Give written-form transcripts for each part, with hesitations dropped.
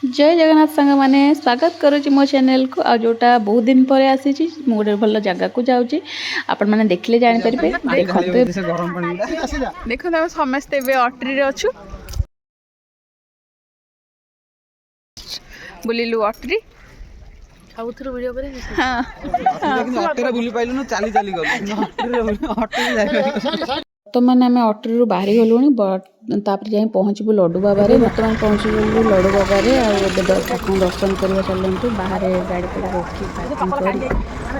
जय जगन्नाथ सांग मैंने स्वागत करुँची मो चैनल को आ जोटा बहुत दिन पर आसी गोटे भल जगह को जाऊँगी आपण मैंने देखले जापर देखो आम समस्ते अट्री अच्छु बुलिलु अट्री खाऊथुरु वीडियो करे हाँ अट्रे बुली पाइलु न चाली चाली गलु तो मैंने आम अट्री बाहरी गलुणी तापर जाए पहुँचबू लड्डू बाबारे बर्तमान पहुँची गलु लड्डू बाबारे ठाकुर दर्शन करवा चलतु बाहर गाड़ी पे रखी पार्किंग कर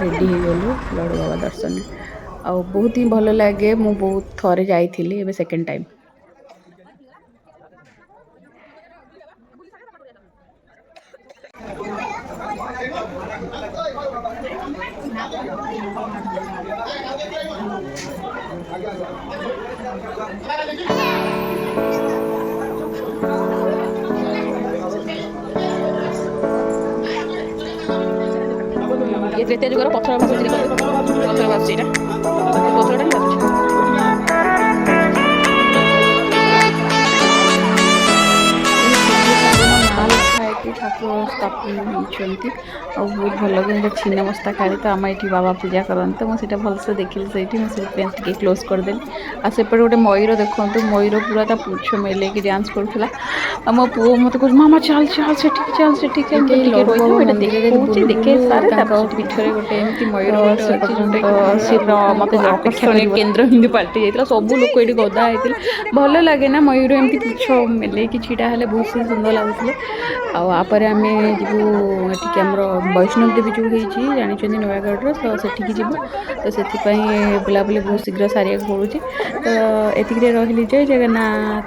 रेडी हो गलु लड्डू बाबा दर्शन आ बहुत ही भल लगे मु बहुत थरे जाइली एबे सेकेंड टाइम ये त्रेता जुगर पथर बास ठाकुर स्थापना होती बहुत भल छीना मस्ता खाली तो आम ये बाबा पूजा करते मुझे भलसे देखिली से क्लोज करदेली आ सेपटे गोटे मयूर देखो मयूर पूरा ता पूछ मेले डांस करूला मो पु मत कह मामा चल चल से पिठरे गोटे मत आकर्षण केन्द्र हिंदी पार्टी जाता सब लोक ये गदा होते भल लगे ना मयूर एमती पूछ मेले कि छीटा हेल्ले बहुत सुंदर लगुले आपर आम जीवु आमर वैष्णव देवी जो होती जानते नयागढ़ तो सेठिकी जीवु तो से बुलाबुली बहुत शीघ्र सारे पड़ुची तो एतिक रही जय जगन्नाथ।